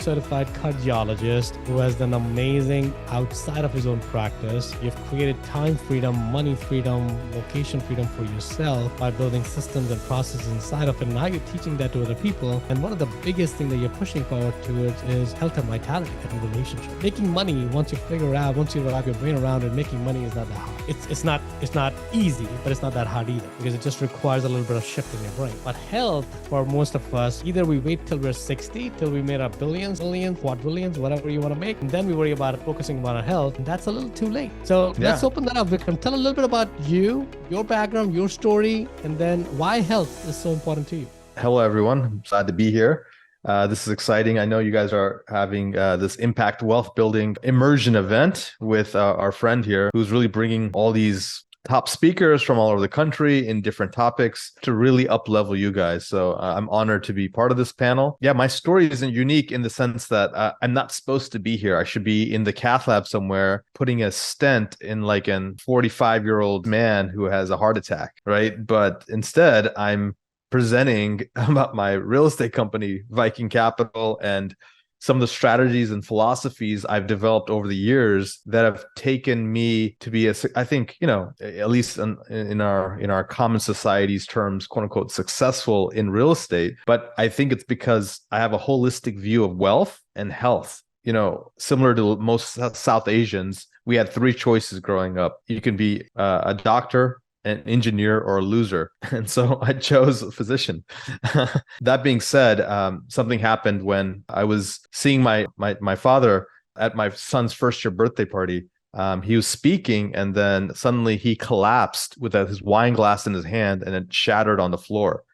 board-certified cardiologist who has done amazing outside of his own practice. You've created time freedom, money freedom, location freedom for yourself by building systems and processes inside of it. Now you're teaching that to other people. And one of the biggest things that you're pushing forward towards is health and vitality and relationship. Making money, once you wrap your brain around it, making money is not that hard. It's not easy, but it's not that hard either, because it just requires a little bit of shift in your brain. But health, for most of us, either we wait till we're 60, till we made our billions, quadrillions, whatever you want to make, and then we worry about focusing on our health, and that's a little too late. So let's open that up, Vikram. Tell a little bit about you, your background, your story, and then why health is so important to you. Hello, everyone. I'm glad to be here. This is exciting. I know you guys are having this impact wealth building immersion event with our friend here, who's really bringing all these top speakers from all over the country in different topics to really up level you guys. So I'm honored to be part of this panel. Yeah, my story isn't unique in the sense that I'm not supposed to be here. I should be in the Cath lab somewhere putting a stent in like an 45-year-old man who has a heart attack, right? But instead, I'm presenting about my real estate company, Viking Capital, and some of the strategies and philosophies I've developed over the years that have taken me to be I think, at least in our common society's terms, quote unquote, successful in real estate. But I think it's because I have a holistic view of wealth and health. Similar to most South Asians, we had three choices growing up. You can be a doctor, an engineer, or a loser. And so I chose a physician. That being said, something happened when I was seeing my father at my son's first year birthday party. He was speaking, and then suddenly he collapsed with his wine glass in his hand, and it shattered on the floor.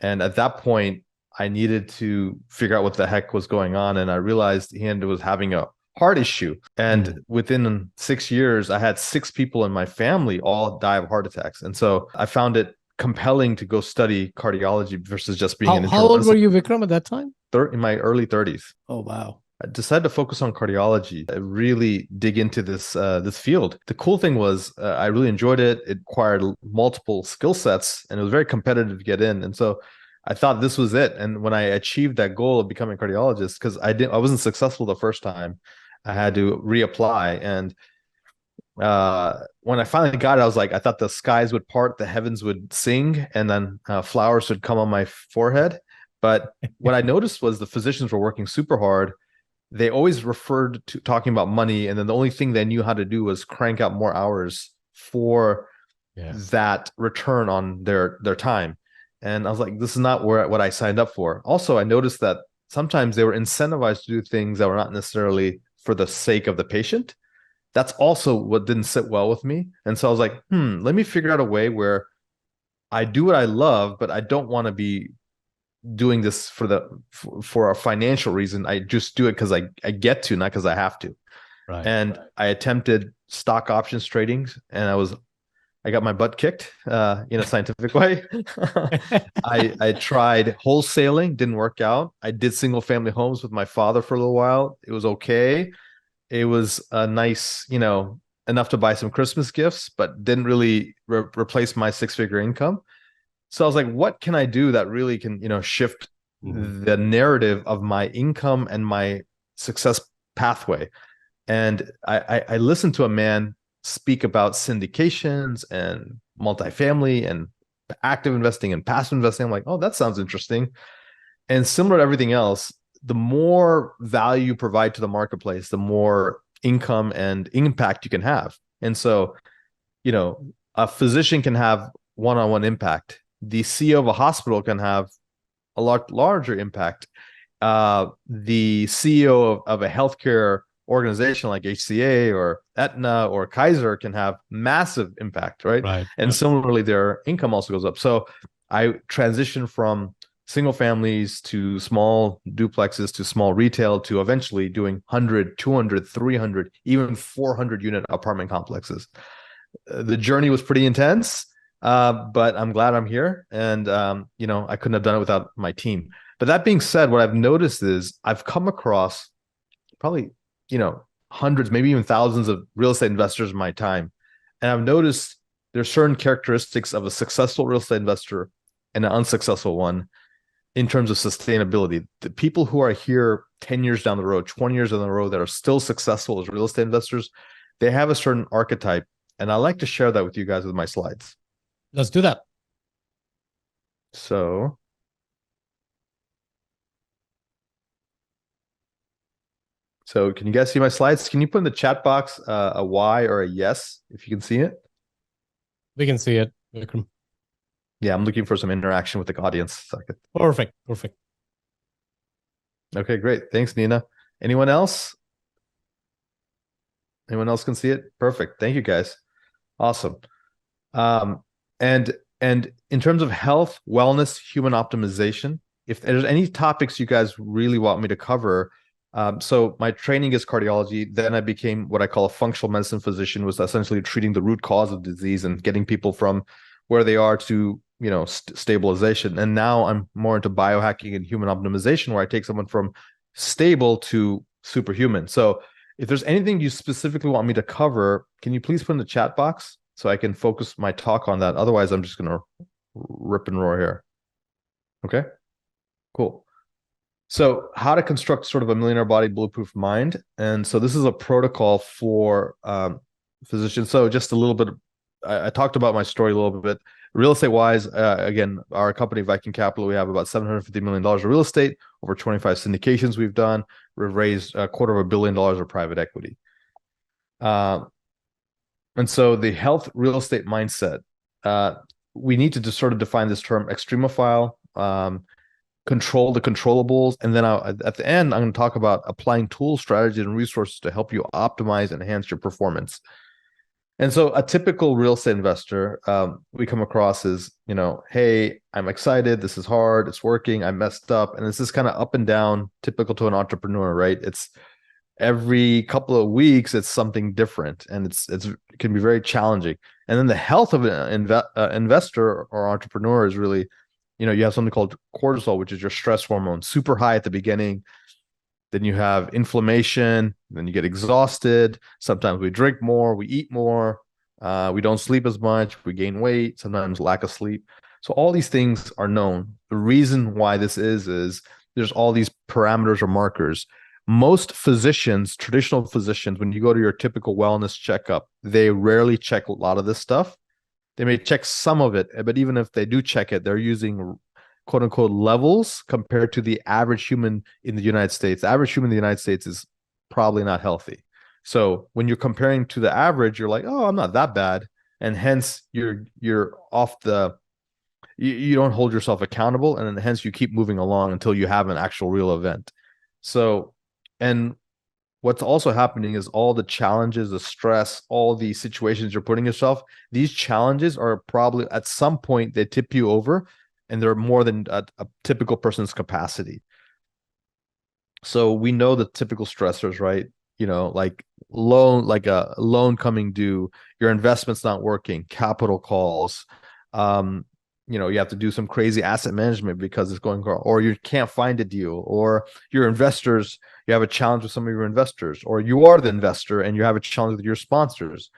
And at that point, I needed to figure out what the heck was going on. And I realized he was having a heart issue. And within 6 years, I had 6 people in my family all die of heart attacks. And so I found it compelling to go study cardiology versus just being an internal. How old were you, Vikram, at that time? In my early 30s. Oh, wow. I decided to focus on cardiology, really dig into this field. The cool thing was I really enjoyed it. It required multiple skill sets, and it was very competitive to get in. And so I thought this was it. And when I achieved that goal of becoming a cardiologist, because I wasn't successful the first time, I had to reapply. And when I finally got it, I thought the skies would part, the heavens would sing, and then flowers would come on my forehead. But what I noticed was the physicians were working super hard. They always referred to talking about money. And then the only thing they knew how to do was crank out more hours for that return on their time. And I was like, this is not what I signed up for. Also, I noticed that sometimes they were incentivized to do things that were not necessarily for the sake of the patient. That's also what didn't sit well with me. And so I was like, let me figure out a way where I do what I love, but I don't want to be doing this for a financial reason. I just do it because I get to, not because I have to. Right. And I attempted stock options trading, and I got my butt kicked in a scientific way. I tried wholesaling, didn't work out. I did single family homes with my father for a little while. It was okay. It was a nice, enough to buy some Christmas gifts, but didn't really replace my 6-figure income. So I was like, what can I do that really can, shift the narrative of my income and my success pathway? And I listened to a man speak about syndications and multifamily and active investing and passive investing. I'm like, oh, that sounds interesting. And similar to everything else, the more value you provide to the marketplace, the more income and impact you can have. And so, a physician can have one-on-one impact. The CEO of a hospital can have a lot larger impact. The CEO of a healthcare organization like HCA or Aetna or Kaiser can have massive impact, right? And similarly, their income also goes up. So I transitioned from single families to small duplexes to small retail to eventually doing 100, 200, 300, even 400 unit apartment complexes. The journey was pretty intense, but I'm glad I'm here. And, I couldn't have done it without my team. But that being said, what I've noticed is I've come across probably hundreds, maybe even thousands of real estate investors in my time. And I've noticed there's certain characteristics of a successful real estate investor and an unsuccessful one in terms of sustainability. The people who are here 10 years down the road, 20 years down the road that are still successful as real estate investors, they have a certain archetype. And I like to share that with you guys with my slides. Let's do that. So can you guys see my slides? Can you put in the chat box a Y or a yes if you can see it? We can see it, Vikram. Yeah, I'm looking for some interaction with the audience. Perfect. Perfect. Okay, great. Thanks, Nina. Anyone else? Anyone else can see it? Perfect. Thank you, guys. Awesome. And in terms of health, wellness, human optimization, if there's any topics you guys really want me to cover, so my training is cardiology. Then I became what I call a functional medicine physician, was essentially treating the root cause of disease and getting people from where they are to, you know, stabilization. And now I'm more into biohacking and human optimization, where I take someone from stable to superhuman. So if there's anything you specifically want me to cover, can you please put in the chat box so I can focus my talk on that? Otherwise, I'm just going to rip and roar here. Okay, cool. So how to construct sort of a millionaire body bulletproof mind. And so this is a protocol for physicians. So just a little bit, I talked about my story a little bit. Real estate wise, again, our company, Viking Capital, we have about $750 million of real estate, over 25 syndications we've done. We've raised $250 million of private equity. And so the health real estate mindset, we need to just sort of define this term extremophile, control the controllables. And then at the end, I'm going to talk about applying tools, strategies, and resources to help you optimize and enhance your performance. And so a typical real estate investor we come across is, you know, hey, I'm excited. This is hard. It's working. I messed up. And it's this kind of up and down, typical to an entrepreneur, right? It's every couple of weeks, it's something different. And it can be very challenging. And then the health of an investor or entrepreneur is really, you know, you have something called cortisol, which is your stress hormone, super high at the beginning. Then you have inflammation, then you get exhausted. Sometimes we drink more, we eat more, we don't sleep as much, we gain weight, sometimes lack of sleep. So all these things are known. The reason why this is there's all these parameters or markers. Most physicians, traditional physicians, when you go to your typical wellness checkup, they rarely check a lot of this stuff. They may check some of it, but even if they do check it, they're using quote unquote levels compared to the average human in the United States. The average human in the United States is probably not healthy. So when you're comparing to the average, you're like, oh, I'm not that bad. And hence you're off you don't hold yourself accountable. And then hence you keep moving along until you have an actual real event. So, and what's also happening is all the challenges, the stress, all the situations you're putting yourself, these challenges are probably at some point they tip you over, and they're more than a typical person's capacity. So we know the typical stressors, right? You know, like a loan coming due, your investment's not working, capital calls, you know, you have to do some crazy asset management because it's going wrong, or you can't find a deal, or your investors, you have a challenge with some of your investors, or you are the investor and you have a challenge with your sponsors,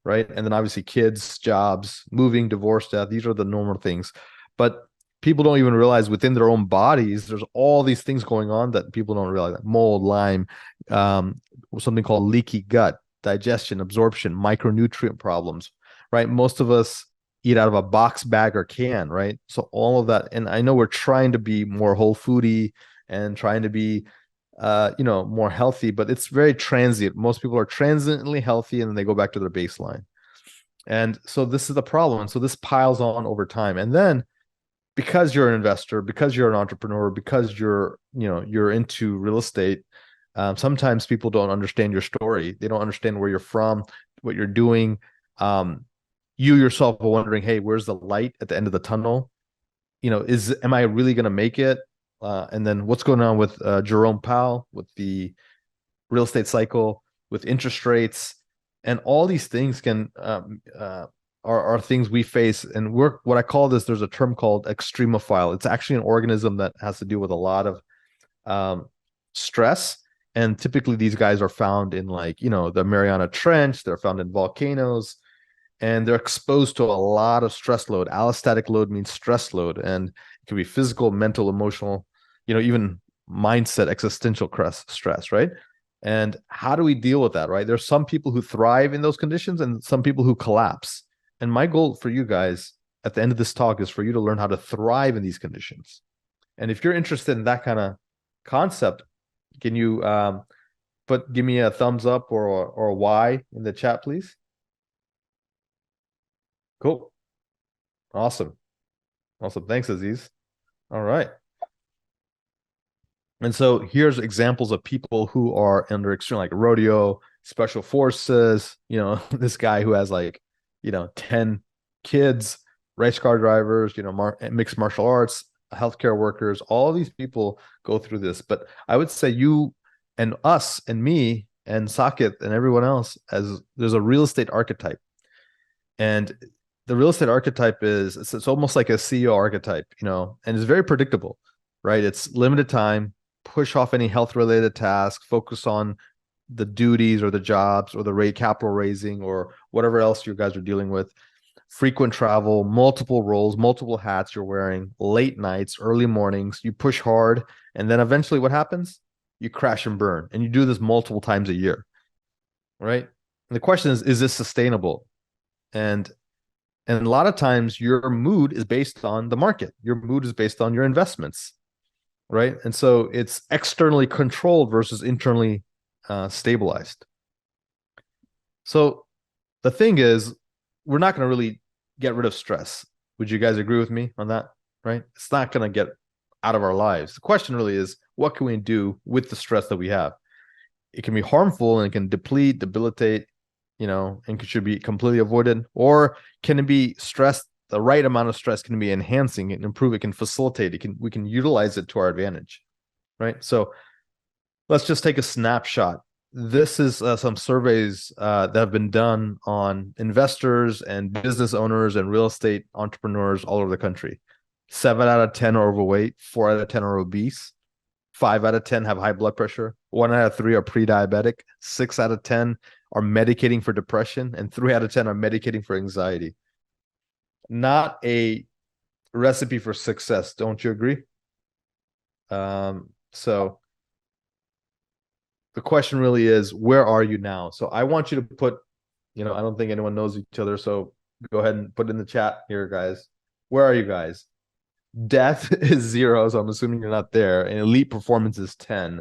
right? And then obviously kids, jobs, moving, divorce, death, these are the normal things. But people don't even realize within their own bodies, there's all these things going on that people don't realize. That mold, Lyme, something called leaky gut, digestion, absorption, micronutrient problems, right? Most of us eat out of a box bag or can, right? So all of that, and I know we're trying to be more whole foodie and trying to be, you know, more healthy, but it's very transient. Most people are transiently healthy and then they go back to their baseline. And so this is the problem. And so this piles on over time. And then because you're an investor, because you're an entrepreneur, because you're into real estate, sometimes people don't understand your story. They don't understand where you're from, what you're doing. You yourself are wondering, hey, where's the light at the end of the tunnel? You know, am I really going to make it? And then what's going on with Jerome Powell, with the real estate cycle, with interest rates, and all these things can are things we face. And what I call this, there's a term called extremophile. It's actually an organism that has to do with a lot of stress. And typically these guys are found in, like, you know, the Mariana Trench. They're found in volcanoes, and they're exposed to a lot of stress load. Allostatic load means stress load, and it can be physical, mental, emotional, you know, even mindset, existential stress, right? And how do we deal with that, right? There's some people who thrive in those conditions and some people who collapse. And my goal for you guys at the end of this talk is for you to learn how to thrive in these conditions. And if you're interested in that kind of concept, can you give me a thumbs up or a Y in the chat, please? Cool. Awesome. Thanks, Aziz. All right. And so here's examples of people who are under extreme, like rodeo, special forces, this guy who has 10 kids, race car drivers, mixed martial arts, healthcare workers, all these people go through this. But I would say you and us and me and Saket and everyone else, as there's a real estate archetype. And the real estate archetype it's almost like a CEO archetype, and it's very predictable, right? It's limited time, push off any health related tasks, focus on the duties or the jobs or the capital raising or whatever else you guys are dealing with. Frequent travel, multiple roles, multiple hats you're wearing, late nights, early mornings, you push hard. And then eventually what happens? You crash and burn. And you do this multiple times a year, right? And the question is this sustainable? And a lot of times your mood is based on the market. Your mood is based on your investments, right? And so it's externally controlled versus internally stabilized. So the thing is, we're not going to really get rid of stress. Would you guys agree with me on that, right? It's not going to get out of our lives. The question really is, what can we do with the stress that we have? It can be harmful and it can deplete, debilitate, and should be completely avoided. Or can it be stress? The right amount of stress can be enhancing and improve. It can facilitate. We can utilize it to our advantage, right? So let's just take a snapshot. This is some surveys that have been done on investors and business owners and real estate entrepreneurs all over the country. 7 out of 10 are overweight, 4 out of 10 are obese, 5 out of 10 have high blood pressure, 1 out of 3 are pre-diabetic, 6 out of 10 are medicating for depression, and 3 out of 10 are medicating for anxiety. Not a recipe for success, don't you agree? So the question really is, where are you now? So I want you to put, I don't think anyone knows each other, so go ahead and put in the chat here, guys. Where are you guys? Death is 0, so I'm assuming you're not there, and elite performance is 10.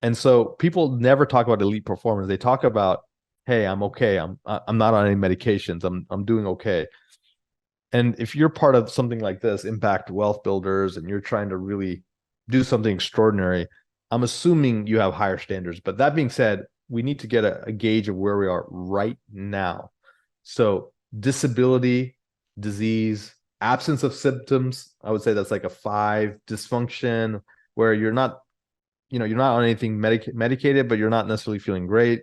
And so people never talk about elite performance. They talk about, hey, I'm okay. I'm not on any medications. I'm doing okay. And if you're part of something like this, Impact Wealth Builders, and you're trying to really do something extraordinary, I'm assuming you have higher standards. But that being said, we need to get a gauge of where we are right now. So disability, disease, absence of symptoms, I would say that's like a 5. Dysfunction, where you're not on anything medicated, but you're not necessarily feeling great.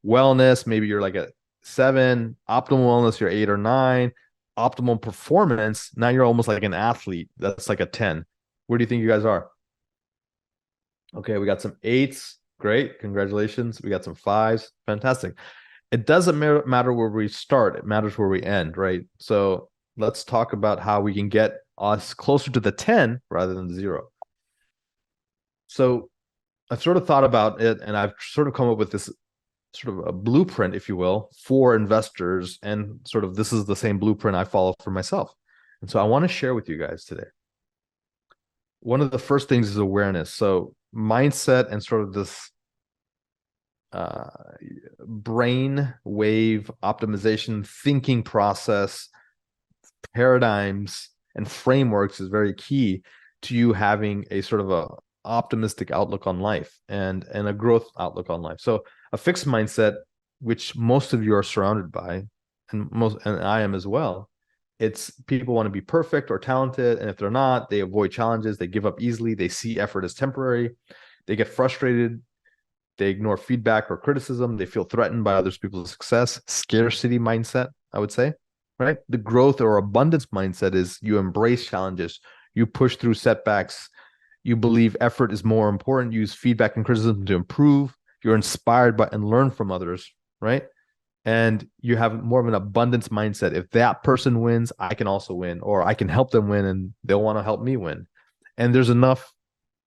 Wellness, maybe you're like a 7. Optimal wellness, you're 8 or 9. Optimal performance, now you're almost like an athlete. That's like a 10. Where do you think you guys are? Okay, we got some 8s. Great. Congratulations. We got some 5s. Fantastic. It doesn't matter where we start. It matters where we end, right? So let's talk about how we can get us closer to the 10 rather than 0. So I've sort of thought about it, and I've sort of come up with this sort of a blueprint, if you will, for investors. And sort of this is the same blueprint I follow for myself. And so I want to share with you guys today. One of the first things is awareness. So mindset and sort of this brain wave optimization thinking process, paradigms and frameworks is very key to you having a sort of a optimistic outlook on life and a growth outlook on life. So a fixed mindset, which most of you are surrounded by, and I am as well, it's people want to be perfect or talented, and if they're not, they avoid challenges, they give up easily, they see effort as temporary, they get frustrated, they ignore feedback or criticism, they feel threatened by other people's success. Scarcity mindset, I would say, right? The growth or abundance mindset is you embrace challenges, you push through setbacks, you believe effort is more important, use feedback and criticism to improve, you're inspired by and learn from others, right? And you have more of an abundance mindset. If that person wins, I can also win, or I can help them win and they'll want to help me win. And there's enough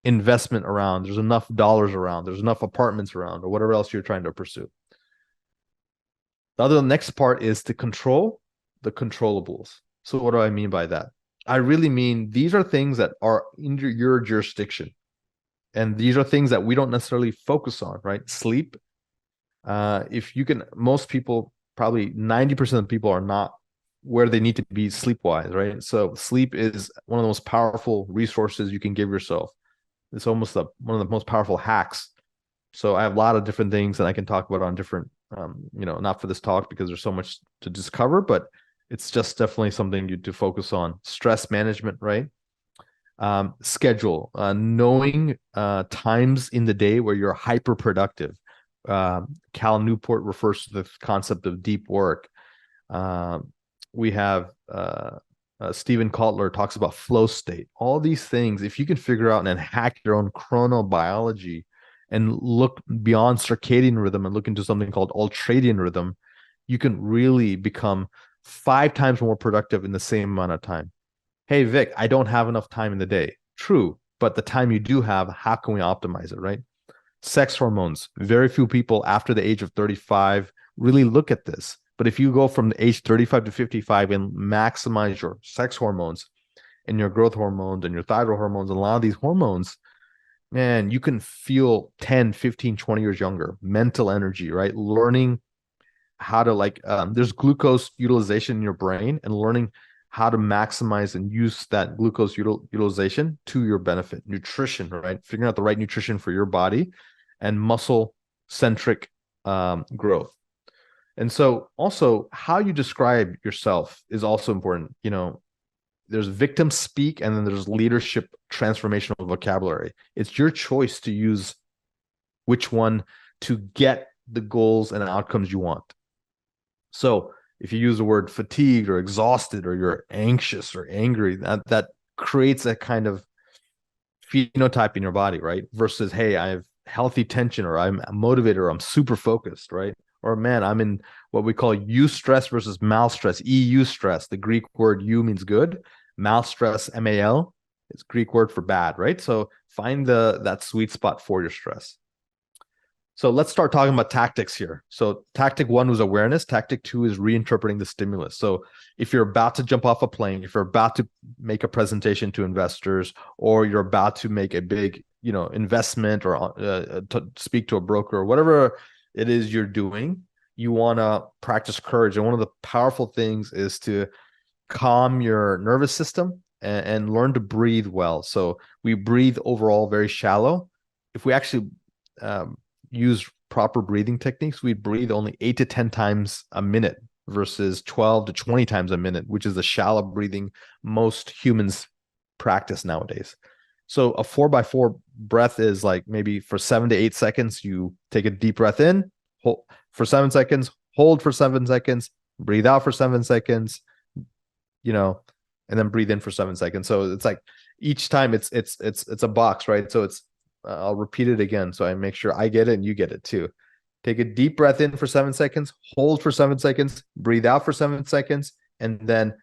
investment around, there's enough dollars around, there's enough apartments around, or whatever else you're trying to pursue. The next part is to control the controllables. So what do I mean by that? I really mean these are things that are in your jurisdiction. And these are things that we don't necessarily focus on, right? Sleep. If you can, most people, probably 90% of people are not where they need to be sleep-wise, right? So sleep is one of the most powerful resources you can give yourself. It's almost one of the most powerful hacks. So I have a lot of different things that I can talk about on different, not for this talk because there's so much to discover, but it's just definitely something you to focus on. Stress management, right? Schedule, knowing times in the day where you're hyper productive. Cal Newport refers to the concept of deep work. We have Stephen Kotler talks about flow state. All these things, if you can figure out and hack your own chronobiology and look beyond circadian rhythm and look into something called ultradian rhythm, you can really become 5 times more productive in the same amount of time. Hey, Vic, I don't have enough time in the day. True, but the time you do have, how can we optimize it, right? Sex hormones. Very few people after the age of 35 really look at this. But if you go from the age 35 to 55 and maximize your sex hormones and your growth hormones and your thyroid hormones and a lot of these hormones, man, you can feel 10, 15, 20 years younger. Mental energy, right? Learning how to there's glucose utilization in your brain and learning how to maximize and use that glucose utilization to your benefit. Nutrition, right? Figuring out the right nutrition for your body and muscle-centric growth. And so also how you describe yourself is also important. There's victim speak and then there's leadership transformational vocabulary. It's your choice to use which one to get the goals and outcomes you want. So if you use the word fatigued or exhausted or you're anxious or angry, that creates a kind of phenotype in your body, right? Versus, hey, I have healthy tension or I'm motivated or I'm super focused, right? Or man, I'm in what we call eustress versus malstress, EU stress. The Greek word eu means good. Malstress, MAL, is Greek word for bad, right? So find that sweet spot for your stress. So let's start talking about tactics here. So tactic 1 was awareness. Tactic 2 is reinterpreting the stimulus. So if you're about to jump off a plane, if you're about to make a presentation to investors, or you're about to make a big, investment or to speak to a broker or whatever it is you're doing, you want to practice courage. And one of the powerful things is to calm your nervous system and learn to breathe well. So we breathe overall very shallow. If we actually use proper breathing techniques, we breathe only 8 to 10 times a minute versus 12 to 20 times a minute, which is the shallow breathing most humans practice nowadays. So a 4x4 breath is like maybe for 7 to 8 seconds, you take a deep breath in, hold for 7 seconds, hold for 7 seconds, breathe out for 7 seconds, and then breathe in for 7 seconds. So it's like each time it's a box, right? So I'll repeat it again so I make sure I get it and you get it too. Take a deep breath in for 7 seconds, hold for 7 seconds, breathe out for 7 seconds, and then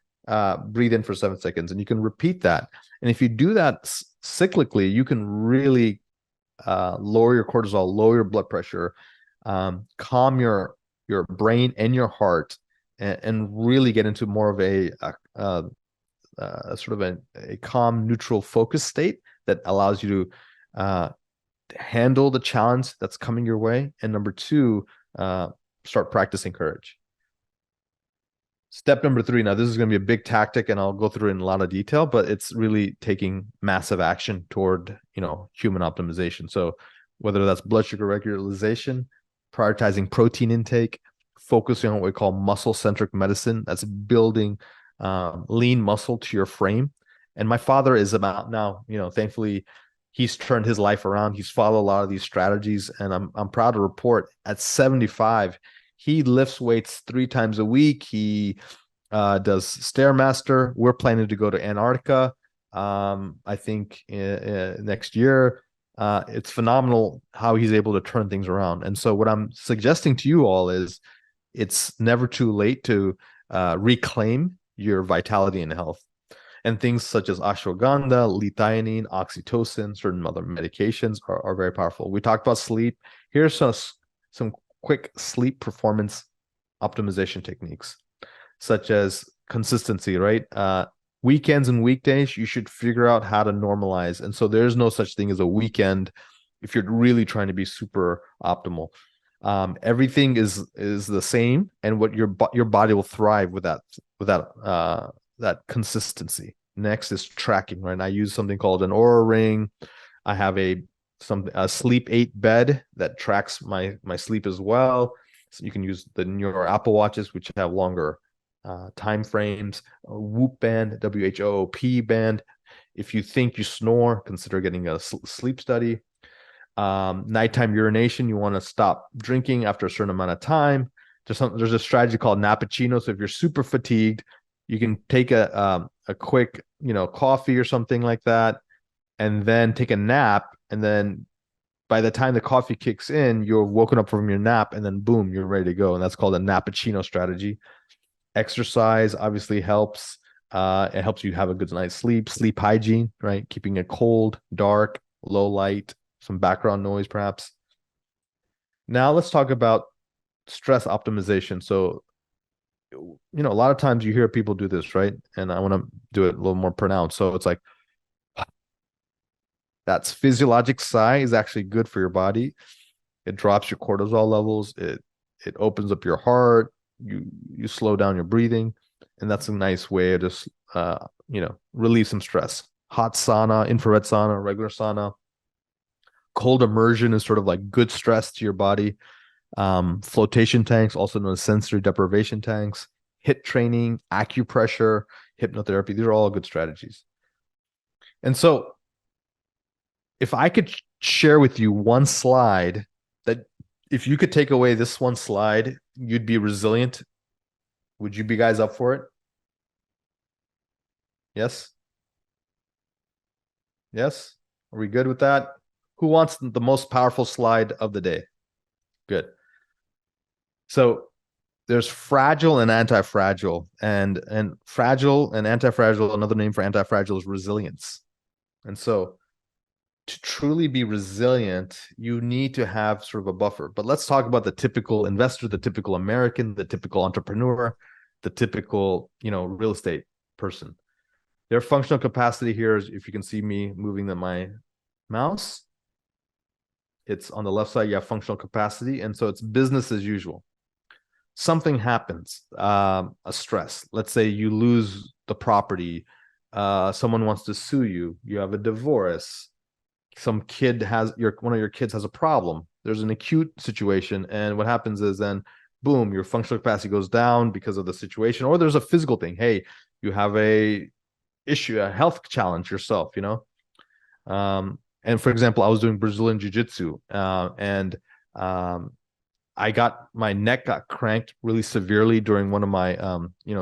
breathe in for 7 seconds. And you can repeat that. And if you do that cyclically, you can really lower your cortisol, lower your blood pressure, calm your brain and your heart, and really get into more of a sort of a calm, neutral, focused state that allows you to handle the challenge that's coming your way. And number 2, start practicing courage. Step number 3. Now, this is going to be a big tactic, and I'll go through it in a lot of detail, but it's really taking massive action toward, human optimization. So whether that's blood sugar regularization, prioritizing protein intake, focusing on what we call muscle-centric medicine, that's building lean muscle to your frame. And my father is about now, thankfully, he's turned his life around. He's followed a lot of these strategies, and I'm proud to report at 75, he lifts weights 3 times a week. He does Stairmaster. We're planning to go to Antarctica, I think, next year. It's phenomenal how he's able to turn things around. And so what I'm suggesting to you all is it's never too late to reclaim your vitality and health. And things such as ashwagandha, L-theanine, oxytocin, certain other medications are very powerful. We talked about sleep. Here's some quick sleep performance optimization techniques, such as consistency, right? Weekends and weekdays, you should figure out how to normalize. And so there's no such thing as a weekend if you're really trying to be super optimal. Everything is the same, and what your body will thrive with that consistency. Next is tracking, right? I use something called an Aura Ring. I have a Sleep 8 bed that tracks my sleep as well. So you can use your Apple Watches, which have longer time frames. A Whoop band, WHOOP band. If you think you snore, consider getting a sleep study. Nighttime urination, you want to stop drinking after a certain amount of time. There's a strategy called nappuccino. So if you're super fatigued, you can take a quick, coffee or something like that, and then take a nap. And then by the time the coffee kicks in, you're woken up from your nap, and then boom, you're ready to go. And that's called a nappuccino strategy. Exercise obviously helps. It helps you have a good night's sleep. Sleep hygiene, right? Keeping it cold, dark, low light, some background noise, perhaps. Now let's talk about stress optimization. So, a lot of times you hear people do this, right? And I want to do it a little more pronounced. So it's like, that's physiologic sigh is actually good for your body. It drops your cortisol levels. It opens up your heart. You slow down your breathing, and that's a nice way to just relieve some stress. Hot sauna, infrared sauna, regular sauna. Cold immersion is sort of like good stress to your body. Flotation tanks, also known as sensory deprivation tanks, HIIT training, acupressure, hypnotherapy. These are all good strategies. And so if I could share with you one slide that if you could take away this one slide, you'd be resilient. Would you be guys up for it? Yes? Yes? Are we good with that? Who wants the most powerful slide of the day? Good. So there's fragile and anti-fragile, and fragile and anti-fragile, another name for anti-fragile is resilience. And so to truly be resilient, you need to have sort of a buffer. But let's talk about the typical investor, the typical American, the typical entrepreneur, the typical, real estate person. Their functional capacity here is, if you can see me moving my mouse, it's on the left side, you have functional capacity. And so it's business as usual. Something happens, a stress. Let's say you lose the property. Someone wants to sue you. You have a divorce. Some kid one of your kids has a problem. There's an acute situation. And what happens is then, boom, your functional capacity goes down because of the situation. Or there's a physical thing. Hey, you have a health challenge yourself, and for example, I was doing Brazilian jiu-jitsu, and I my neck got cranked really severely during one of my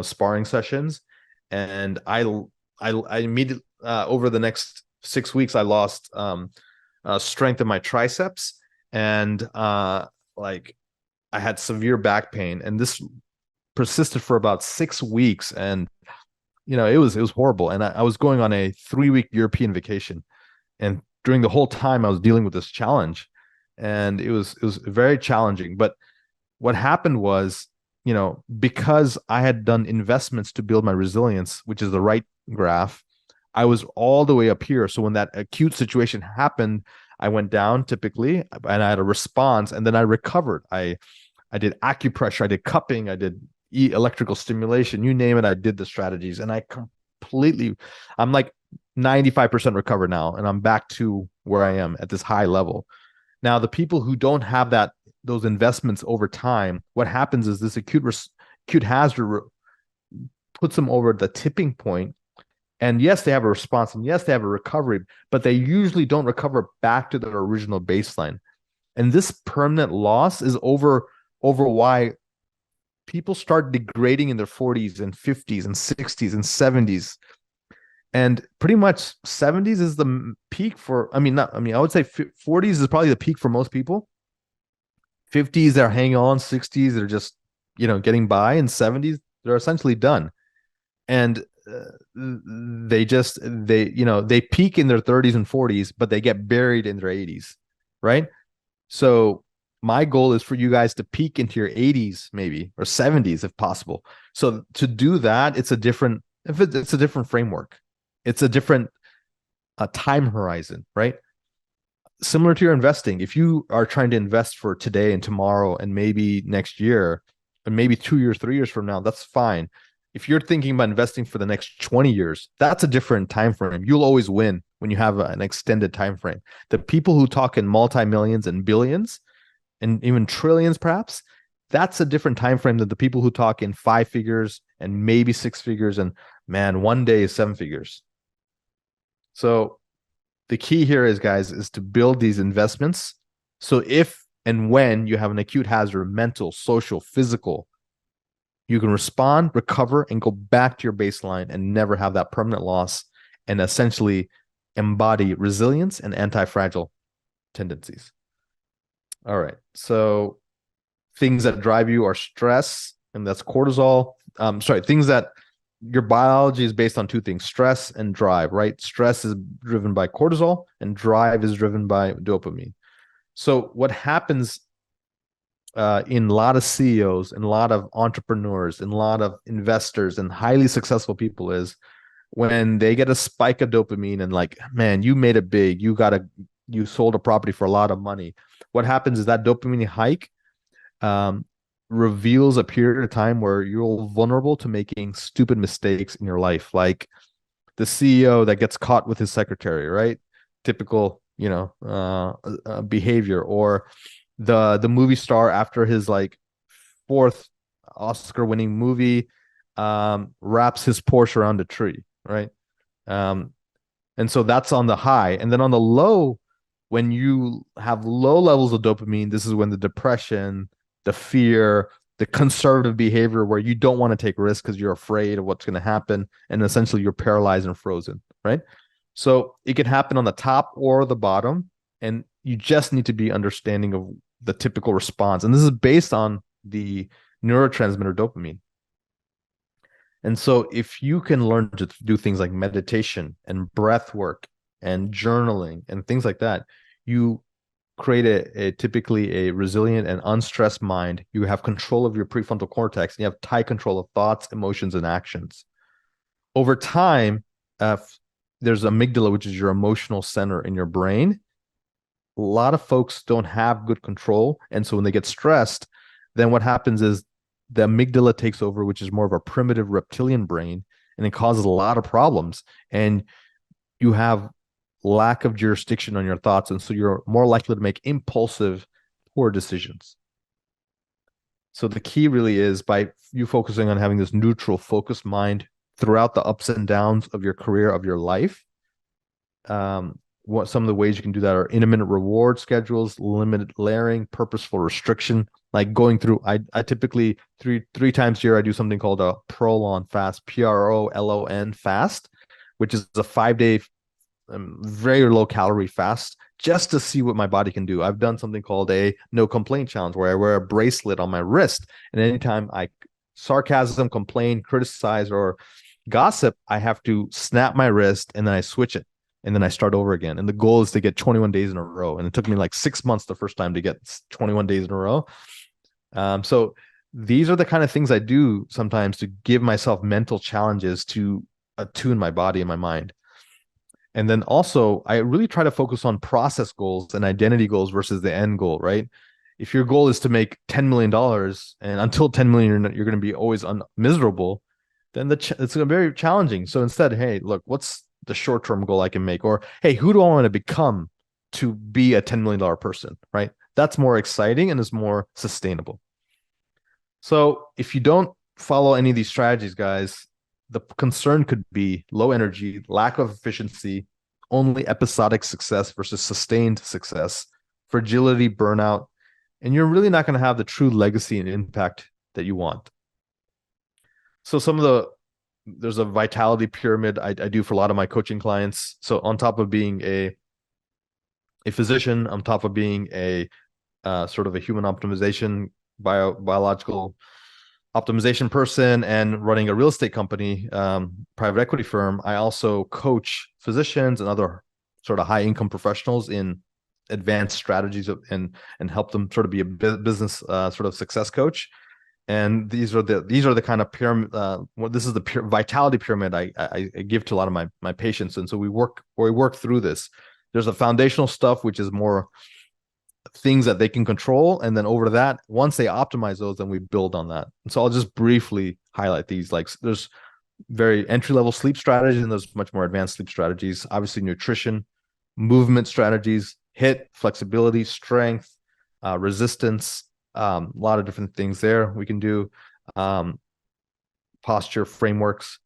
sparring sessions, and I immediately over the next 6 weeks I lost strength in my triceps, and I had severe back pain, and this persisted for about 6 weeks, and it was horrible. And I was going on a 3-week European vacation, and during the whole time I was dealing with this challenge, and it was very challenging. But what happened was, because I had done investments to build my resilience, which is the right graph, I was all the way up here. So when that acute situation happened, I went down typically, and I had a response, and then I recovered. I did acupressure, I did cupping, I did electrical stimulation, you name it, I did the strategies, and I'm like 95% recovered now, and I'm back to where I am at this high level. Now, the people who don't have those investments over time, what happens is this acute hazard puts them over the tipping point. And yes, they have a response, and yes, they have a recovery, but they usually don't recover back to their original baseline. And this permanent loss is over why people start degrading in their 40s and 50s and 60s and 70s. And pretty much 70s is the peak I would say 40s is probably the peak for most people. 50s, they're hanging on. 60s, they're just, getting by. And 70s, they're essentially done. And they peak in their 30s and 40s, but they get buried in their 80s, right? So my goal is for you guys to peak into your 80s, maybe, or 70s if possible. So to do that, it's a different framework. It's a different time horizon, right? Similar to your investing. If you are trying to invest for today and tomorrow and maybe next year, and maybe 2 years, 3 years from now, that's fine. If you're thinking about investing for the next 20 years, that's a different time frame. You'll always win when you have an extended time frame. The people who talk in multi-millions and billions and even trillions, perhaps, that's a different time frame than the people who talk in 5 figures and maybe 6 figures, and man, one day is 7 figures. So the key here is, guys, is to build these investments. So if and when you have an acute hazard, mental, social, physical, you can respond, recover, and go back to your baseline and never have that permanent loss, and essentially embody resilience and anti-fragile tendencies. All right. So things that drive you are stress, and that's cortisol. Things that your biology is based on two things: stress and drive, right? Stress is driven by cortisol and drive is driven by dopamine. So what happens in a lot of CEOs and a lot of entrepreneurs and a lot of investors and highly successful people is when they get a spike of dopamine and like, man, you made it big, you sold a property for a lot of money. What happens is that dopamine hike reveals a period of time where you're vulnerable to making stupid mistakes in your life, like the CEO that gets caught with his secretary, right? Typical, behavior. Or the movie star after his like fourth Oscar-winning movie wraps his Porsche around a tree, right? And so that's on the high, and then on the low, when you have low levels of dopamine, this is when the depression, the fear, the conservative behavior where you don't want to take risks because you're afraid of what's going to happen, and essentially you're paralyzed and frozen, right? So it can happen on the top or the bottom, and you just need to be understanding of the typical response. And this is based on the neurotransmitter dopamine. And so if you can learn to do things like meditation and breath work and journaling and things like that, you create typically a resilient and unstressed mind. You have control of your prefrontal cortex, and you have tight control of thoughts, emotions, and actions. Over time, there's amygdala, which is your emotional center in your brain. A lot of folks don't have good control, and so when they get stressed, then what happens is the amygdala takes over, which is more of a primitive reptilian brain, and it causes a lot of problems. And you have lack of jurisdiction on your thoughts, and so you're more likely to make impulsive, poor decisions. So the key really is by you focusing on having this neutral, focused mind throughout the ups and downs of your career, of your life. What some of the ways you can do that are intermittent reward schedules, limited layering, purposeful restriction, like going through. I typically three times a year I do something called a prolon fast, PROLON fast, which is a 5-day very low calorie fast, just to see what my body can do. I've done something called a no complaint challenge, where I wear a bracelet on my wrist, and anytime I sarcasm, complain, criticize, or gossip, I have to snap my wrist and then I switch it, and then I start over again. And the goal is to get 21 days in a row. And it took me like 6 months the first time to get 21 days in a row. So these are the kind of things I do sometimes to give myself mental challenges to attune my body and my mind. And then also, I really try to focus on process goals and identity goals versus the end goal, right? If your goal is to make $10 million, and until 10 million, you're going to be always miserable, then it's very challenging. So instead, hey, look, what's the short-term goal I can make? Or, hey, who do I want to become to be a $10 million person, right? That's more exciting and is more sustainable. So if you don't follow any of these strategies, guys, the concern could be low energy, lack of efficiency, only episodic success versus sustained success, fragility, burnout, and you're really not going to have the true legacy and impact that you want. So there's a vitality pyramid I do for a lot of my coaching clients. So on top of being a physician, on top of being a sort of a human optimization biological optimization person and running a real estate company, private equity firm, I also coach physicians and other sort of high income professionals in advanced strategies and help them sort of be a business sort of success coach. And these are the kind of pyramid. This is the vitality pyramid I give to a lot of my patients, and so we work through this. There's a foundational stuff which is more things that they can control, and then over that, once they optimize those, then we build on that. And so I'll just briefly highlight these. Like there's very entry level sleep strategies, and there's much more advanced sleep strategies. Obviously, nutrition, movement strategies, HIIT, flexibility, strength, resistance. A lot of different things there we can do. Posture frameworks,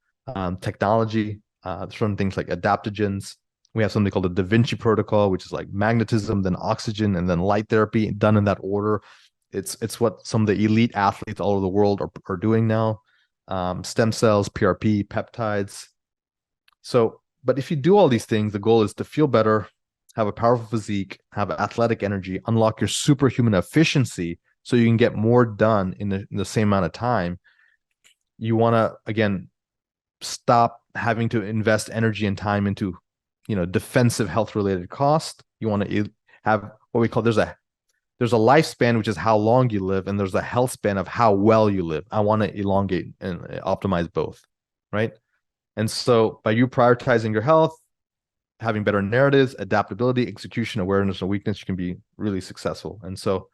technology, certain things like adaptogens. We have something called the Da Vinci protocol, which is like magnetism, then oxygen, and then light therapy, done in that order. It's what some of the elite athletes all over the world are doing now. Stem cells, PRP, peptides. So, but if you do all these things, the goal is to feel better, have a powerful physique, have athletic energy, unlock your superhuman efficiency so you can get more done in the same amount of time. You want to, again, stop having to invest energy and time into defensive health related cost. You want to have what we call, there's a lifespan, which is how long you live, and there's a health span of how well you live. I want to elongate and optimize both, right? And so by you prioritizing your health, having better narratives, adaptability, execution, awareness, and weakness, you can be really successful. And so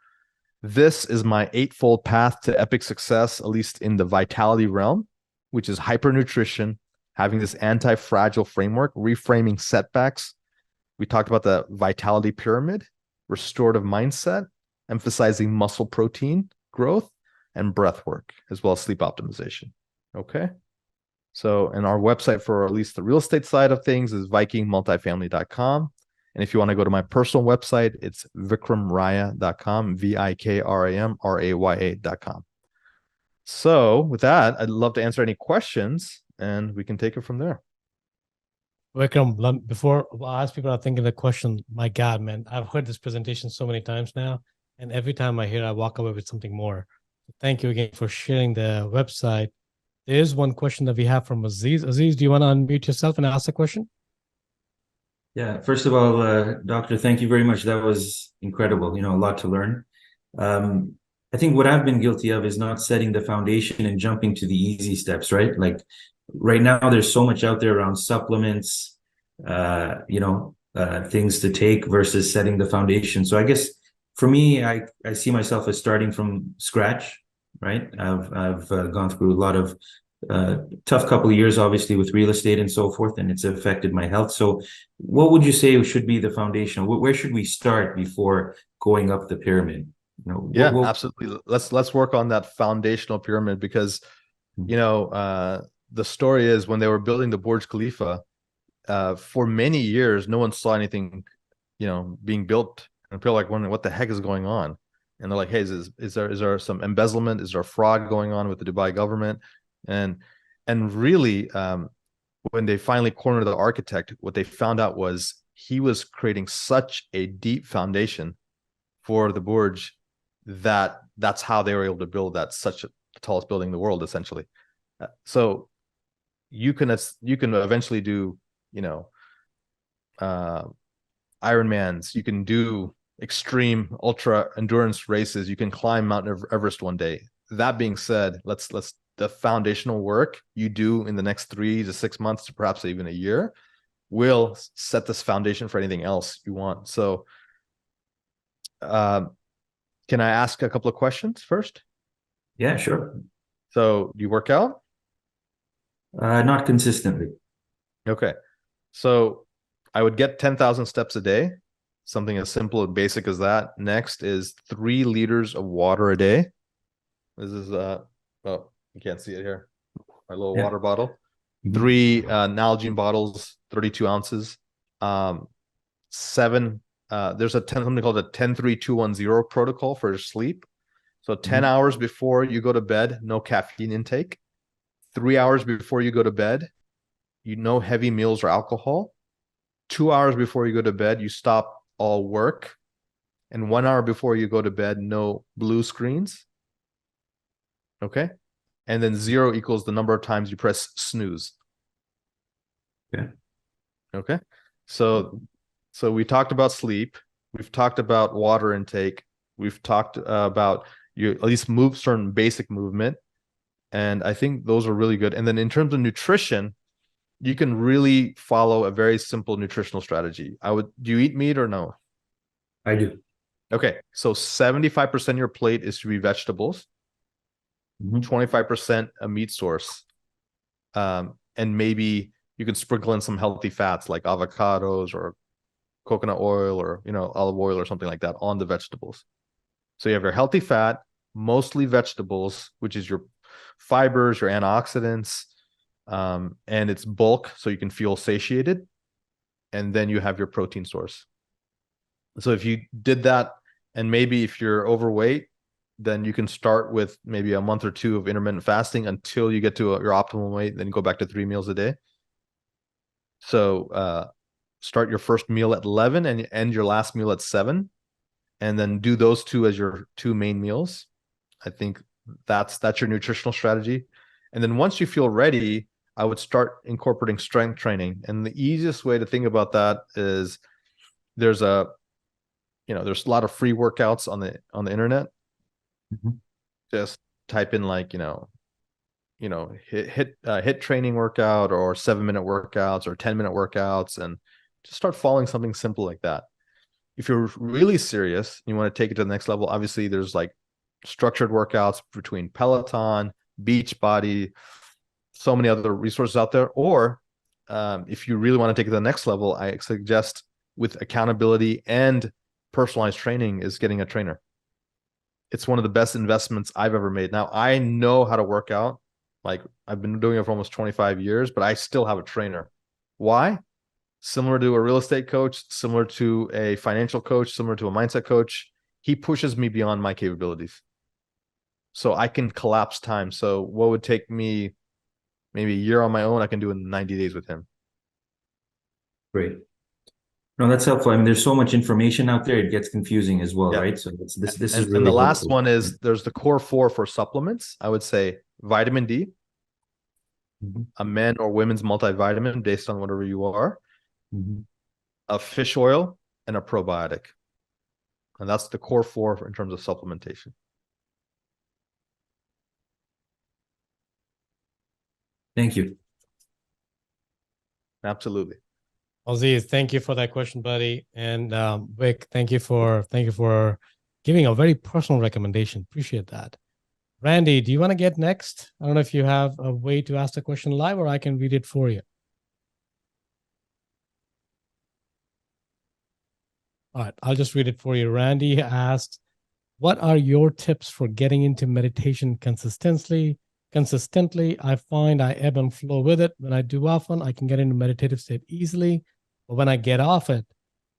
this is my 8-fold path to epic success, at least in the vitality realm, which is hypernutrition, having this anti-fragile framework, reframing setbacks. We talked about the vitality pyramid, restorative mindset, emphasizing muscle protein growth, and breath work, as well as sleep optimization. Okay. So, and our website for at least the real estate side of things is vikingmultifamily.com. And if you want to go to my personal website, it's vikramraya.com, VIKRAMRAYA.com. So with that, I'd love to answer any questions and we can take it from there. Vikram, before I ask people are thinking the question, my God, man, I've heard this presentation so many times now, and every time I hear it, I walk away with something more. Thank you again for sharing the website. There is one question that we have from Aziz. Aziz, do you want to unmute yourself and ask the question? Yeah, first of all, Doctor, thank you very much. That was incredible, a lot to learn. I think what I've been guilty of is not setting the foundation and jumping to the easy steps, right? Like right now, there's so much out there around supplements, things to take versus setting the foundation. So I guess for me, I see myself as starting from scratch, right? I've gone through a lot of tough couple of years, obviously, with real estate and so forth, and it's affected my health. So what would you say should be the foundation? Where should we start before going up the pyramid? Absolutely. Let's work on that foundational pyramid because, the story is when they were building the Burj Khalifa, for many years, no one saw anything, being built, and people are like wondering what the heck is going on. And they're like, hey, is there some embezzlement? Is there fraud going on with the Dubai government? And really, when they finally cornered the architect, what they found out was he was creating such a deep foundation for the Burj that's how they were able to build that, such the tallest building in the world, essentially. So you can eventually do, Ironmans, you can do extreme ultra endurance races, you can climb Mount Everest one day. That being said, let's the foundational work you do in the next 3 to 6 months to perhaps even a year will set this foundation for anything else you want. So can I ask a couple of questions first? Yeah, sure. So do you work out? Not consistently. Okay. So I would get 10,000 steps a day, something as simple and basic as that. Next is 3 liters of water a day. This is, you can't see it here. My little water bottle. 3 Nalgene bottles, 32 ounces. 7, there's something called a 10-3-2-1-0 protocol for sleep. So 10 hours before you go to bed, no caffeine intake. 3 hours before you go to bed, no heavy meals or alcohol. 2 hours before you go to bed, you stop all work. And 1 hour before you go to bed, no blue screens. Okay. and then 0 equals the number of times you press snooze. Okay. Okay. So we talked about sleep. We've talked about water intake. We've talked about you at least move certain basic movement. And I think those are really good. And then in terms of nutrition, you can really follow a very simple nutritional strategy. Do you eat meat or no? I do. Okay. So 75% of your plate is to be vegetables, 25% a meat source. And maybe you can sprinkle in some healthy fats like avocados or coconut oil or, olive oil or something like that on the vegetables. So you have your healthy fat, mostly vegetables, which is your fibers, your antioxidants, and it's bulk, so you can feel satiated. And then you have your protein source. So if you did that, and maybe if you're overweight, then you can start with maybe a month or 2 of intermittent fasting until you get to your optimal weight. Then you go back to 3 meals a day. So start your first meal at 11 and end your last meal at 7, and then do those 2 as your 2 main meals. I think that's your nutritional strategy. And then once you feel ready, I would start incorporating strength training. And the easiest way to think about that is there's a lot of free workouts on the internet. Just type in like hit training workout or 7-minute workouts or 10-minute workouts, and just start following something simple like that. If you're really serious, you want to take it to the next level. Obviously, there's like structured workouts between Peloton, Beachbody, so many other resources out there. Or if you really want to take it to the next level, I suggest with accountability and personalized training is getting a trainer. It's one of the best investments I've ever made. Now, I know how to work out. Like, I've been doing it for almost 25 years, but I still have a trainer. Why? Similar to a real estate coach, similar to a financial coach, similar to a mindset coach, he pushes me beyond my capabilities. So I can collapse time. So what would take me maybe a year on my own, I can do in 90 days with him. Great. No, that's helpful. I mean, there's so much information out there; it gets confusing as well, Yeah. right? So this is really and the last helpful. one is there's the core 4 for supplements. I would say vitamin D, a men or women's multivitamin based on whatever you are, a fish oil, and a probiotic. And that's the core 4 in terms of supplementation. Thank you. Absolutely. Aziz, thank you for that question, buddy. And Vik, thank you for giving a very personal recommendation. Appreciate that. Randy, do you want to get next? I don't know if you have a way to ask the question live, or I can read it for you. All right, I'll just read it for you. Randy asks, what are your tips for getting into meditation consistently? I find I ebb and flow with it. When I do often, I can get into meditative state easily. But when I get off it,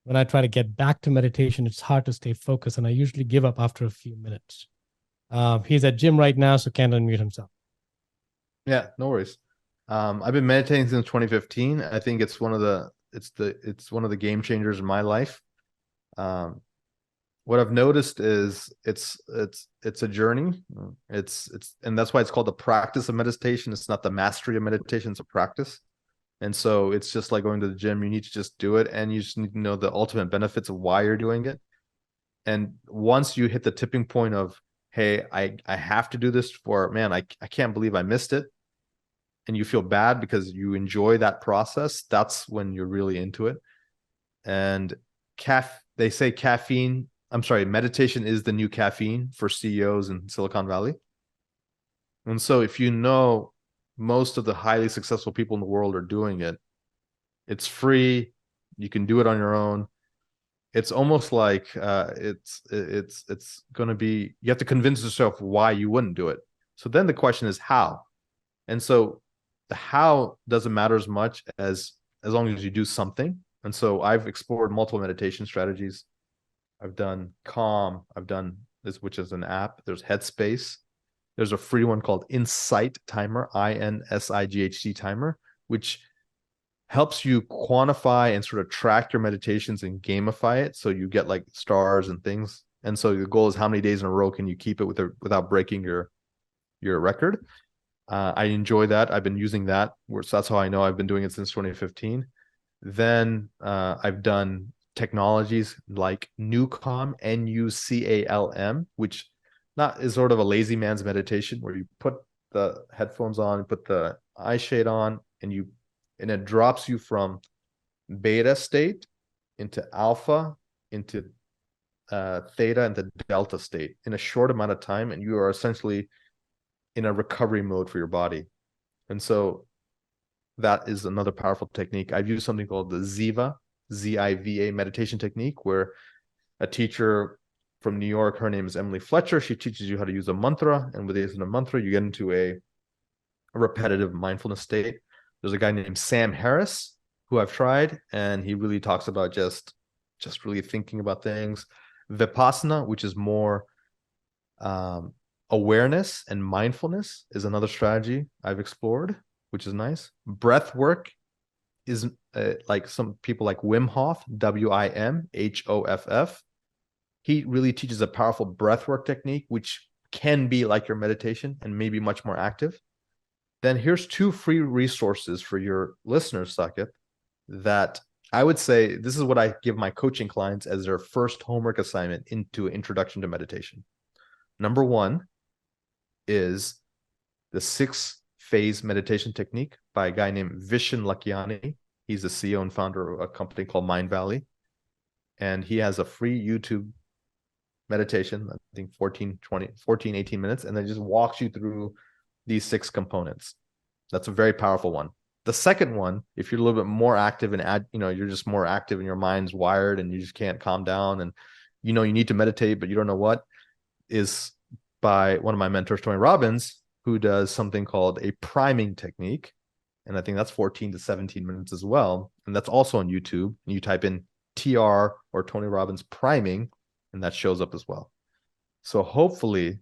when I try to get back to meditation, it's hard to stay focused, and I usually give up after a few minutes. He's at gym right now, so can't unmute himself. Yeah, no worries. I've been meditating since 2015. I think it's one of the game changers in my life. What I've noticed is it's a journey. And that's why it's called the practice of meditation. It's not the mastery of meditation, it's a practice. And so it's just like going to the gym. You need to just do it, and you just need to know the ultimate benefits of why you're doing it. And once you hit the tipping point of, hey, I have to do this I can't believe I missed it, and you feel bad because you enjoy that process, that's when you're really into it. And they say meditation is the new caffeine for CEOs in Silicon Valley. And so if you know most of the highly successful people in the world are doing it, it's free, you can do it on your own. It's almost like it's going to be, you have to convince yourself why you wouldn't do it. So then the question is how. And so the how doesn't matter as much as long as you do something. And so I've explored multiple meditation strategies. I've done Calm. I've done this, which is an app. There's Headspace. There's a free one called Insight Timer, INSIGHT Timer, which helps you quantify and sort of track your meditations and gamify it. So you get like stars and things. And so the goal is how many days in a row can you keep it without breaking your record. I enjoy that. I've been using that. So that's how I know I've been doing it since 2015. Then I've done technologies like Nucalm, Nucalm, which not is sort of a lazy man's meditation where you put the headphones on, put the eye shade on, and it drops you from beta state into alpha, into theta, and the delta state in a short amount of time, and you are essentially in a recovery mode for your body. And so that is another powerful technique. I've used something called the Ziva meditation technique, where a teacher from New York, her name is Emily Fletcher. She teaches you how to use a mantra, and with using a mantra, you get into a repetitive mindfulness state. There's a guy named Sam Harris who I've tried, and he really talks about just really thinking about things. Vipassana, which is more awareness and mindfulness, is another strategy I've explored, which is nice. Breath work is like some people like Wim Hof, Wimhoff. He really teaches a powerful breath work technique, which can be like your meditation and maybe much more active. Then here's 2 free resources for your listeners, Saket, that I would say this is what I give my coaching clients as their first homework assignment into Introduction to Meditation. Number 1 is the 6-phase meditation technique by a guy named Vishen Lakhiani. He's the CEO and founder of a company called Mind Valley. And he has a free YouTube meditation, I think 14, 18 minutes, and then just walks you through these 6 components. That's a very powerful one. The second one, if you're a little bit more active and you're just more active and your mind's wired and you just can't calm down and you need to meditate, but you don't know what, is by one of my mentors, Tony Robbins, who does something called a priming technique. And I think that's 14 to 17 minutes as well. And that's also on YouTube. And you type in TR or Tony Robbins priming, and that shows up as well. So hopefully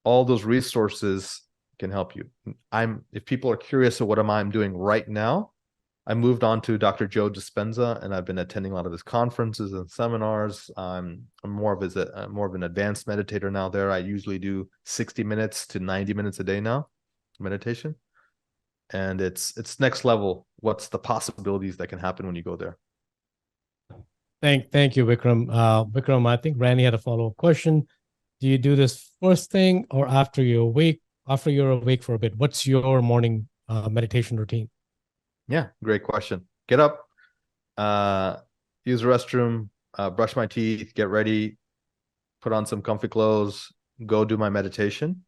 all those resources can help you. If people are curious of what I'm doing right now, I moved on to Dr. Joe Dispenza, and I've been attending a lot of his conferences and seminars. I'm more of an advanced meditator now there. I usually do 60 minutes to 90 minutes a day now, meditation. And it's next level. What's the possibilities that can happen when you go there? Thank you, Vikram. Vikram, I think Randy had a follow-up question. Do you do this first thing or after you're awake? After you're awake for a bit, what's your morning meditation routine? Yeah, great question. Get up, use the restroom, brush my teeth, get ready, put on some comfy clothes, go do my meditation.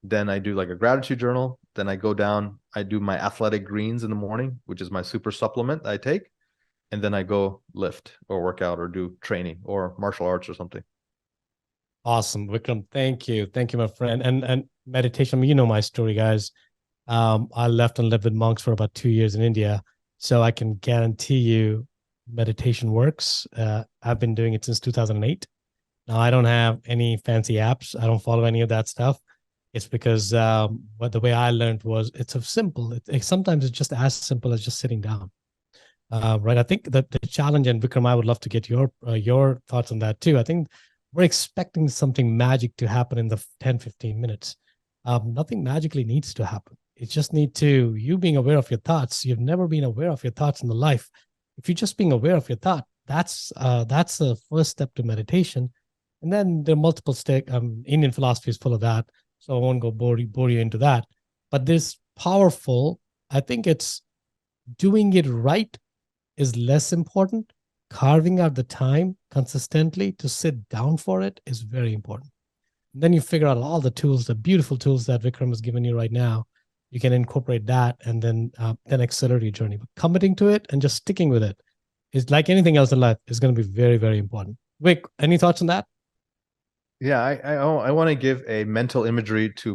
Then I do like a gratitude journal. Then I go down, I do my athletic greens in the morning, which is my super supplement I take. And then I go lift or work out or do training or martial arts or something. Awesome, Vikram. Thank you, my friend. And meditation. I mean, my story, guys. I left and lived with monks for about 2 years in India, so I can guarantee you, meditation works. I've been doing it since 2008. Now I don't have any fancy apps. I don't follow any of that stuff. It's because the way I learned was it's so simple. Sometimes it's just as simple as just sitting down. Right. I think that the challenge, and Vikram, I would love to get your thoughts on that too. I think we're expecting something magic to happen in the 10, 15 minutes. Nothing magically needs to happen. It just need to, you being aware of your thoughts. You've never been aware of your thoughts in the life. If you're just being aware of your thought, that's the first step to meditation. And then there are multiple steps. Indian philosophy is full of that, so I won't go bore you into that. But this powerful, I think it's doing it right is less important. Carving out the time consistently to sit down for it is very important. And then you figure out all the tools, the beautiful tools that Vikram has given you right now. You can incorporate that and then accelerate your journey. But committing to it and just sticking with it is like anything else in life is going to be very, very important. Vik, any thoughts on that? Yeah, I want to give a mental imagery to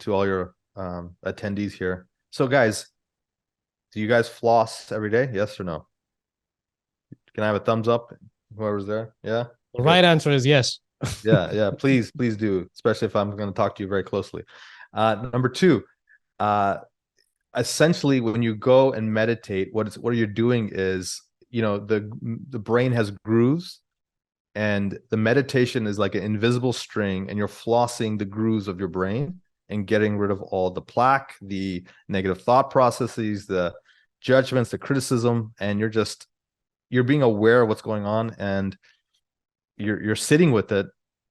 all your attendees here. So guys, do you guys floss every day? Yes or no? Can I have a thumbs up? Whoever's there. Yeah. The right answer is yes. Yeah. Please do, especially if I'm going to talk to you very closely. Number 2, essentially, when you go and meditate, what you're doing is, the brain has grooves, and the meditation is like an invisible string, and you're flossing the grooves of your brain. and getting rid of all the plaque, the negative thought processes, the judgments, the criticism, and you're being aware of what's going on, and you're sitting with it.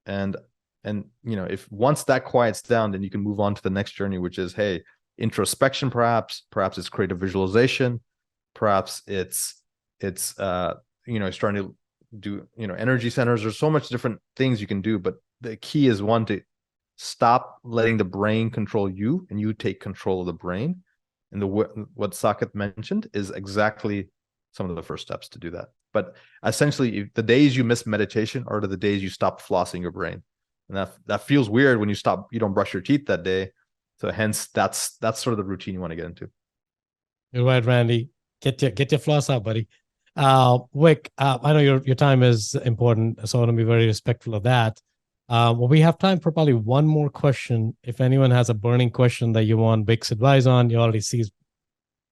And if once that quiets down, then you can move on to the next journey, which is, hey, introspection, perhaps it's creative visualization, perhaps it's starting to do energy centers. There's so much different things you can do, but the key is, one, to stop letting the brain control you and you take control of the brain. And what Saket mentioned is exactly some of the first steps to do that. But essentially, the days you miss meditation are the days you stop flossing your brain, and that feels weird when you don't brush your teeth that day. So hence, that's sort of the routine you want to get into. You're right, Randy. Get your floss out, buddy. Vik, I know your time is important, so I want to be very respectful of that. Well, we have time for probably one more question. If anyone has a burning question that you want Vik's advice on, you already see his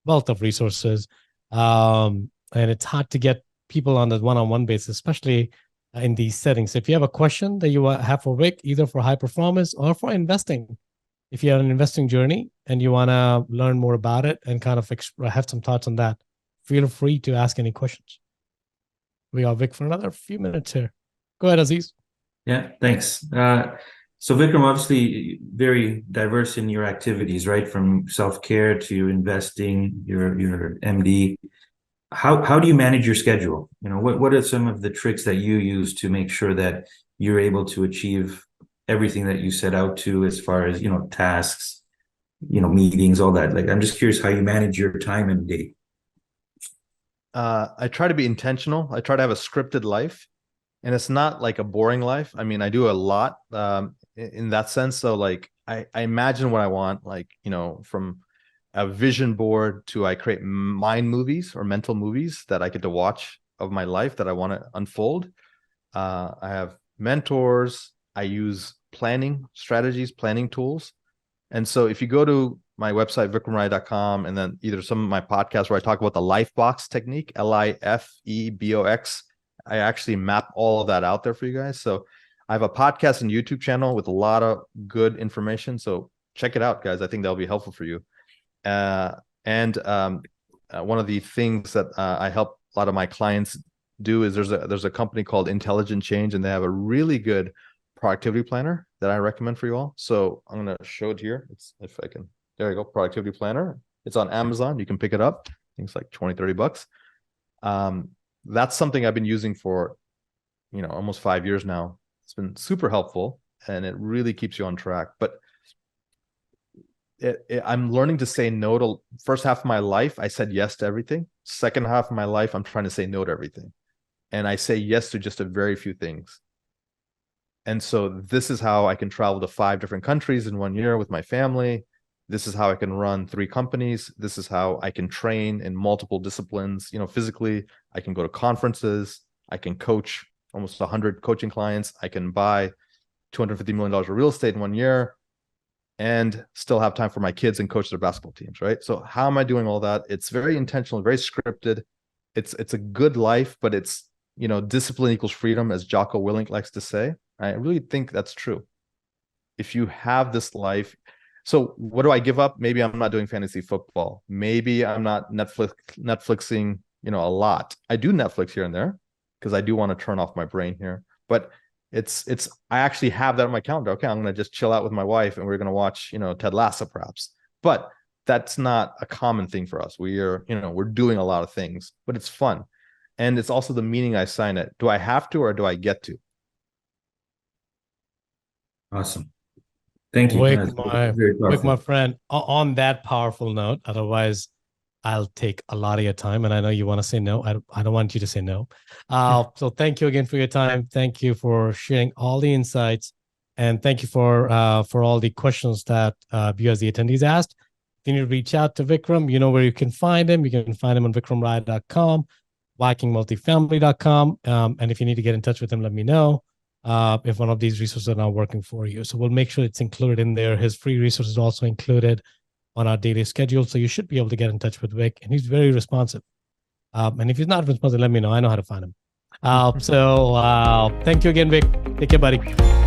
wealth of resources. And it's hard to get people on the one-on-one basis, especially in these settings. If you have a question that you have for Vik, either for high performance or for investing, if you have an investing journey and you want to learn more about it and kind of have some thoughts on that, feel free to ask any questions. We got Vik for another few minutes here. Go ahead, Aziz. Yeah, thanks. So Vikram, obviously very diverse in your activities, right? From self-care to investing, your MD. How do you manage your schedule? What are some of the tricks that you use to make sure that you're able to achieve everything that you set out to, as far as, tasks, meetings, all that? Like, I'm just curious how you manage your time and day. I try to be intentional. I try to have a scripted life, and it's not like a boring life. I mean, I do a lot in that sense. So like, I imagine what I want, like, from a vision board to I create mind movies or mental movies that I get to watch of my life that I want to unfold. I have mentors. I use planning strategies, planning tools. And so if you go to my website, vikramraya.com, and then either some of my podcasts where I talk about the Lifebox technique, LIFEBOX, I actually map all of that out there for you guys. So I have a podcast and YouTube channel with a lot of good information. So check it out, guys. I think that'll be helpful for you. And one of the things that I help a lot of my clients do is there's a company called Intelligent Change, and they have a really good productivity planner that I recommend for you all. So I'm going to show it here. If I can, there you go. Productivity planner. It's on Amazon. You can pick it up. I think it's like $20-$30. That's something I've been using for, almost 5 years now. It's been super helpful, and it really keeps you on track. But I'm learning to say no to. First half of my life, I said yes to everything. Second half of my life, I'm trying to say no to everything. And I say yes to just a very few things. And so this is how I can travel to 5 different countries in 1 year with my family. This is how I can run 3 companies. This is how I can train in multiple disciplines, physically. I can go to conferences. I can coach almost 100 coaching clients. I can buy $250 million of real estate in 1 year and still have time for my kids and coach their basketball teams, right? So how am I doing all that? It's very intentional, very scripted. It's a good life, but it's, discipline equals freedom, as Jocko Willink likes to say. I really think that's true. If you have this life, so what do I give up? Maybe I'm not doing fantasy football. Maybe I'm not Netflixing, a lot. I do Netflix here and there because I do want to turn off my brain here. But I actually have that on my calendar. Okay, I'm going to just chill out with my wife and we're going to watch, Ted Lasso perhaps. But that's not a common thing for us. We're doing a lot of things, but it's fun. And it's also the meaning I assign it. Do I have to, or do I get to? Awesome. Thank you. Vik, my friend, on that powerful note, otherwise I'll take a lot of your time, and I know you want to say no. I don't want you to say no. So thank you again for your time. Thank you for sharing all the insights, and thank you for all the questions that you as the attendees asked. If you need to reach out to Vikram, you know where you can find him. You can find him on vikramraya.com, vikingmultifamily.com. And if you need to get in touch with him, let me know if one of these resources are not working for you. So we'll make sure it's included in there. His free resources also included on our daily schedule. So you should be able to get in touch with Vik, and he's very responsive. And if he's not responsive, let me know. I know how to find him. So thank you again, Vik. Take care, buddy.